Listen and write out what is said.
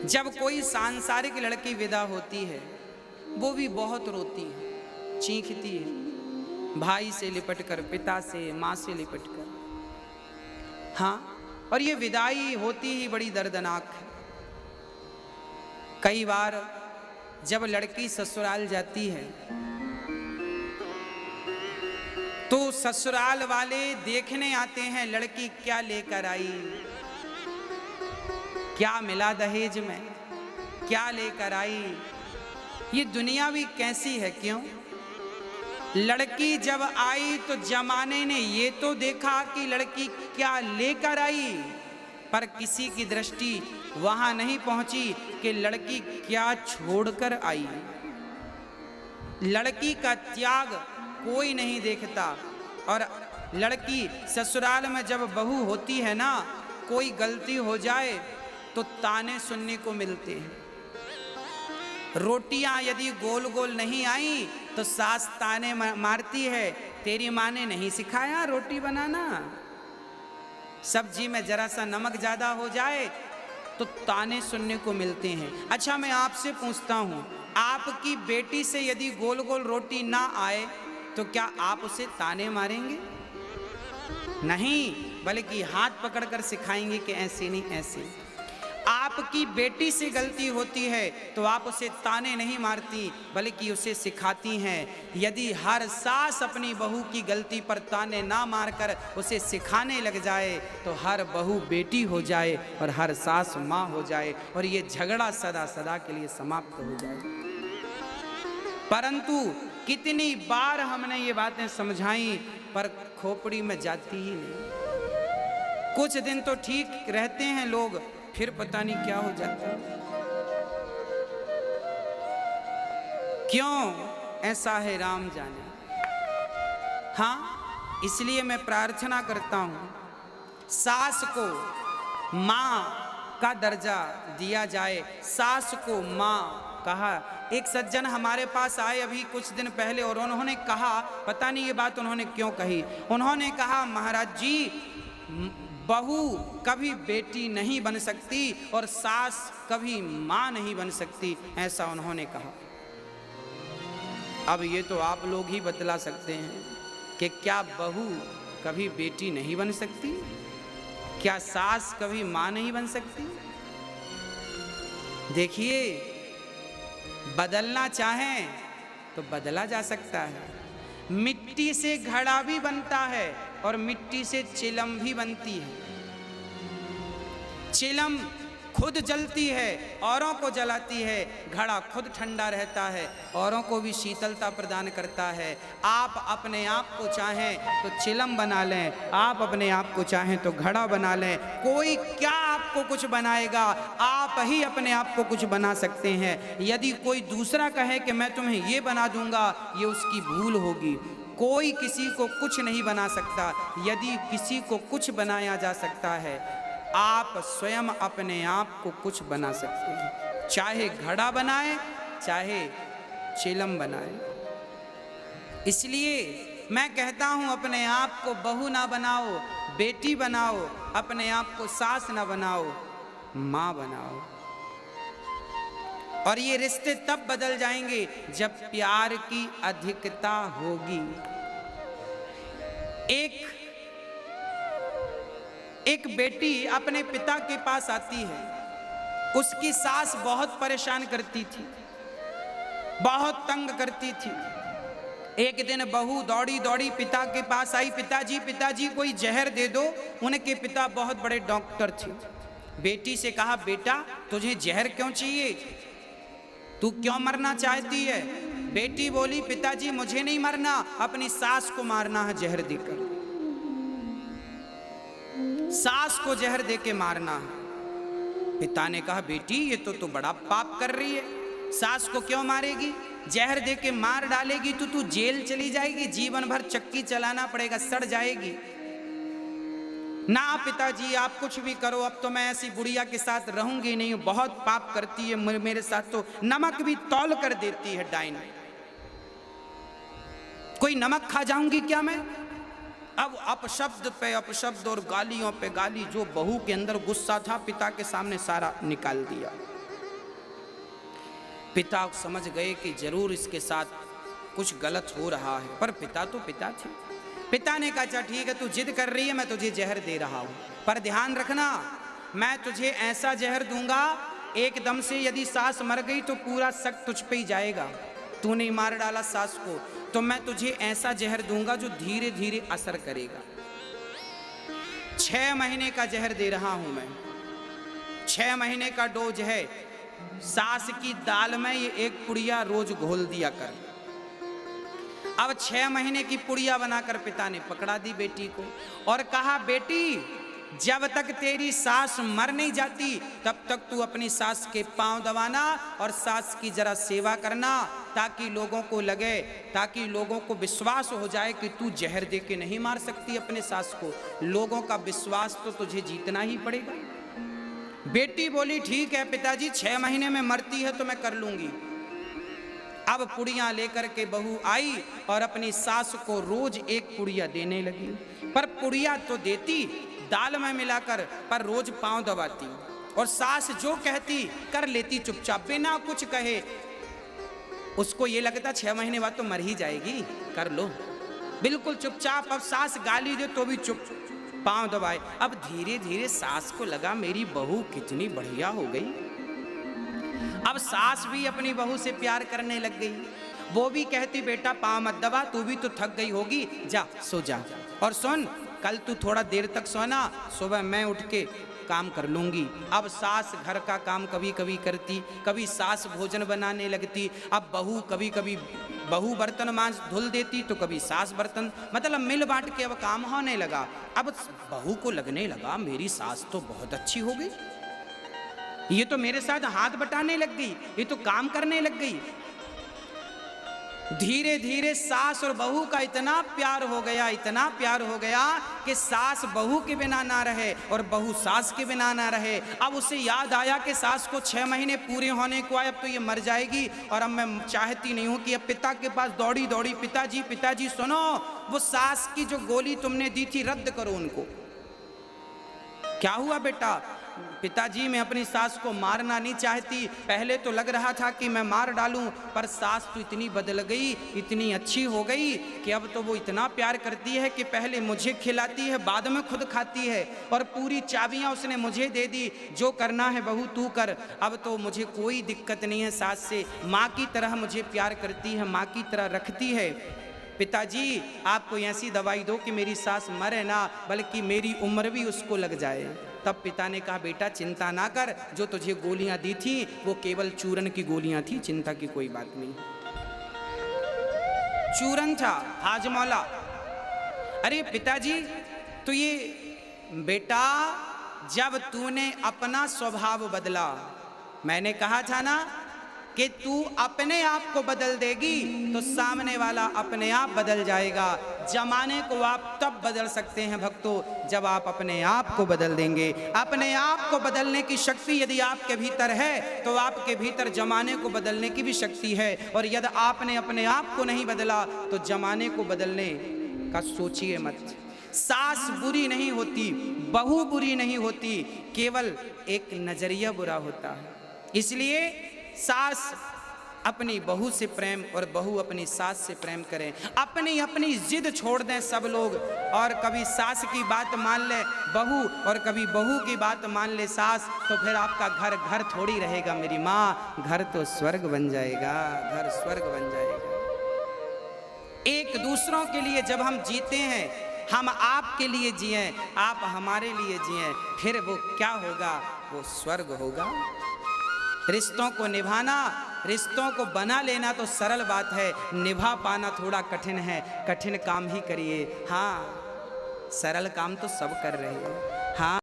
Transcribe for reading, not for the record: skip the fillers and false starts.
जब कोई सांसारिक लड़की विदा होती है वो भी बहुत रोती है, चीखती है, भाई से लिपट कर, पिता से, माँ से लिपट कर। हाँ, और ये विदाई होती ही बड़ी दर्दनाक है। कई बार जब लड़की ससुराल जाती है तो ससुराल वाले देखने आते हैं लड़की क्या लेकर आई, क्या मिला दहेज में, क्या लेकर आई। ये दुनिया भी कैसी है, क्यों? लड़की जब आई तो जमाने ने ये तो देखा कि लड़की क्या लेकर आई, पर किसी की दृष्टि वहां नहीं पहुंची कि लड़की क्या छोड़कर आई। लड़की का त्याग कोई नहीं देखता। और लड़की ससुराल में जब बहू होती है ना, कोई गलती हो जाए तो ताने सुनने को मिलते हैं। रोटियां यदि गोल गोल नहीं आई तो सास ताने मारती है, तेरी माँ ने नहीं सिखाया रोटी बनाना। सब्जी में जरा सा नमक ज्यादा हो जाए तो ताने सुनने को मिलते हैं। अच्छा, मैं आपसे पूछता हूं, आपकी बेटी से यदि गोल गोल रोटी ना आए तो क्या आप उसे ताने मारेंगे? नहीं, बल्कि हाथ पकड़कर सिखाएंगे कि ऐसे नहीं ऐसे। आपकी बेटी से गलती होती है तो आप उसे ताने नहीं मारती, बल्कि उसे सिखाती हैं। यदि हर सास अपनी बहू की गलती पर ताने ना मारकर उसे सिखाने लग जाए तो हर बहू बेटी हो जाए और हर सास माँ हो जाए और ये झगड़ा सदा सदा के लिए समाप्त हो जाए। परंतु कितनी बार हमने ये बातें समझाई पर खोपड़ी में जाती ही नहीं। कुछ दिन तो ठीक रहते हैं लोग, फिर पता नहीं क्या हो जाता है। क्यों ऐसा है राम जाने। हाँ, इसलिए मैं प्रार्थना करता हूं सास को माँ का दर्जा दिया जाए, सास को माँ कहा। एक सज्जन हमारे पास आए अभी कुछ दिन पहले और उन्होंने कहा, पता नहीं ये बात उन्होंने क्यों कही, उन्होंने कहा महाराज जी, बहू कभी बेटी नहीं बन सकती और सास कभी माँ नहीं बन सकती, ऐसा उन्होंने कहा। अब ये तो आप लोग ही बतला सकते हैं कि क्या बहू कभी बेटी नहीं बन सकती? क्या सास कभी माँ नहीं बन सकती? देखिए, बदलना चाहें तो बदला जा सकता है। मिट्टी से घड़ा भी बनता है और मिट्टी से चिलम भी बनती है। चिलम खुद जलती है, औरों को जलाती है, घड़ा खुद ठंडा रहता है, औरों को भी शीतलता प्रदान करता है। आप अपने आप को चाहें तो चिलम बना लें, आप अपने आप को चाहें तो घड़ा बना लें। कोई क्या आपको कुछ बनाएगा, आप ही अपने आप को कुछ बना सकते हैं। यदि कोई दूसरा कहे कि मैं तुम्हें ये बना दूंगा, ये उसकी भूल होगी। कोई किसी को कुछ नहीं बना सकता। यदि किसी को कुछ बनाया जा सकता है, आप स्वयं अपने आप को कुछ बना सकते हैं। चाहे घड़ा बनाए, चाहे चिलम बनाए। इसलिए मैं कहता हूं, अपने आप को बहू ना बनाओ, बेटी बनाओ। अपने आप को सास ना बनाओ, माँ बनाओ। और ये रिश्ते तब बदल जाएंगे जब प्यार की अधिकता होगी। एक बेटी अपने पिता के पास आती है। उसकी सास बहुत परेशान करती थी, बहुत तंग करती थी। एक दिन बहू दौड़ी दौड़ी पिता के पास आई, पिताजी कोई जहर दे दो। उनके पिता बहुत बड़े डॉक्टर थे। बेटी से कहा, बेटा तुझे जहर क्यों चाहिए, तू क्यों मरना चाहती है? बेटी बोली, पिताजी मुझे नहीं मरना, अपनी सास को मारना है जहर देकर। सास को जहर देके मारना है। पिता ने कहा, बेटी ये तो बड़ा पाप कर रही है, सास को क्यों मारेगी? जहर देके मार डालेगी तो तू जेल चली जाएगी, जीवन भर चक्की चलाना पड़ेगा, सड़ जाएगी। ना पिताजी आप कुछ भी करो, अब तो मैं ऐसी बुढ़िया के साथ रहूंगी नहीं, बहुत पाप करती है मेरे साथ, तो नमक भी तौल कर देती है डाइन। कोई नमक खा जाऊंगी क्या मैं? अब अपशब्द पे अपशब्द और गालियों पे गाली। जो बहू के अंदर गुस्सा था पिता के सामने सारा निकाल दिया। पिता समझ गए कि जरूर इसके साथ कुछ गलत हो रहा है, पर पिता तो पिता थे। पिता ने कहा अच्छा ठीक है, तू जिद कर रही है, मैं तुझे जहर दे रहा हूं, पर ध्यान रखना मैं तुझे ऐसा जहर दूंगा एकदम से यदि सास मर गई तो पूरा शक तुझ पे ही जाएगा। तूने मार डाला सास को, तो मैं तुझे ऐसा जहर दूंगा जो धीरे धीरे असर करेगा। 6 महीने का जहर दे रहा हूं मैं, 6 महीने का डोज है। सास की दाल में ये एक पुड़िया रोज घोल दिया कर। अब 6 महीने की पुड़िया बनाकर पिता ने पकड़ा दी बेटी को और कहा बेटी जब तक तेरी सास मर नहीं जाती तब तक तू अपनी सास के पांव दबाना और सास की जरा सेवा करना, ताकि लोगों को लगे, ताकि लोगों को विश्वास हो जाए कि तू जहर दे के नहीं मार सकती अपने सास को। लोगों का विश्वास तो तुझे जीतना ही पड़ेगा। बेटी बोली ठीक है पिताजी, 6 महीने में मरती है तो मैं कर लूंगी। अब पुड़ियां लेकर के बहू आई और अपनी सास को रोज एक पुड़िया देने लगी, पर पुड़िया तो देती दाल में मिलाकर, पर रोज पांव दबाती और सास जो कहती कर लेती चुपचाप बिना कुछ कहे। उसको ये लगता 6 महीने बाद तो मर ही जाएगी, कर लो, बिल्कुल चुपचाप। अब सास गाली दे तो भी चुप, पांव दबाए। अब धीरे धीरे सास को लगा मेरी बहू कितनी बढ़िया हो गई। अब सास भी अपनी बहू से प्यार करने लग गई। वो भी कहती बेटा पांव मत दबा, तू भी तो थक गई होगी, जा सो जा। और सुन कल तू थोड़ा देर तक सोना, सुबह मैं उठ के काम कर लूंगी। अब सास घर का काम कभी कभी करती, कभी सास भोजन बनाने लगती। अब बहू कभी कभी बहू बर्तन मांज धुल देती तो कभी सास बर्तन, मतलब मिल बांट के अब काम होने लगा। अब बहू को लगने लगा मेरी सास तो बहुत अच्छी हो गई, ये तो मेरे साथ हाथ बटाने लग गई, ये तो काम करने लग गई। धीरे धीरे सास और बहू का इतना प्यार हो गया, इतना प्यार हो गया कि सास बहू के बिना ना रहे और बहू सास के बिना ना रहे। अब उसे याद आया कि सास को 6 महीने पूरे होने को आए, अब तो ये मर जाएगी और अब मैं चाहती नहीं हूं कि अब पिता के पास दौड़ी दौड़ी पिताजी पिताजी सुनो, वो सास की जो गोली तुमने दी थी रद्द करो उनको। क्या हुआ बेटा? पिताजी मैं अपनी सास को मारना नहीं चाहती, पहले तो लग रहा था कि मैं मार डालूं, पर सास तो इतनी बदल गई, इतनी अच्छी हो गई कि अब तो वो इतना प्यार करती है कि पहले मुझे खिलाती है बाद में खुद खाती है, और पूरी चाबियां उसने मुझे दे दी, जो करना है बहू तू कर। अब तो मुझे कोई दिक्कत नहीं है सास से, माँ की तरह मुझे प्यार करती है, माँ की तरह रखती है। पिताजी आप कोई ऐसी दवाई दो कि मेरी सास मरे ना, बल्कि मेरी उम्र भी उसको लग जाए। तब पिता ने कहा बेटा चिंता ना कर, जो तुझे गोलियां दी थी वो केवल चूरन की गोलियां थी, चिंता की कोई बात नहीं। चूरन था हाजमौला। अरे पिताजी तो ये बेटा जब तूने अपना स्वभाव बदला, मैंने कहा था ना कि तू अपने आप को बदल देगी तो सामने वाला अपने आप बदल जाएगा। जमाने को आप तब बदल सकते हैं भक्तों जब आप अपने आप को बदल देंगे। अपने आप को बदलने की शक्ति यदि आपके भीतर है तो आपके भीतर जमाने को बदलने की भी शक्ति है, और यदि आपने अपने आप को नहीं बदला तो जमाने को बदलने का सोचिए मत। सास बुरी नहीं होती, बहू बुरी नहीं होती, केवल एक नजरिया बुरा होता है। इसलिए सास अपनी बहू से प्रेम और बहू अपनी सास से प्रेम करें। अपनी अपनी जिद छोड़ दें सब लोग, और कभी सास की बात मान ले बहू और कभी बहू की बात मान ले सास, तो फिर आपका घर घर थोड़ी रहेगा मेरी माँ, घर तो स्वर्ग बन जाएगा, घर स्वर्ग बन जाएगा। एक दूसरों के लिए जब हम जीते हैं, हम आपके लिए जिए, आप हमारे लिए जिए, फिर वो क्या होगा? वो स्वर्ग होगा। रिश्तों को निभाना, रिश्तों को बना लेना तो सरल बात है, निभा पाना थोड़ा कठिन है। कठिन काम ही करिए। हाँ सरल काम तो सब कर रहे हैं। हाँ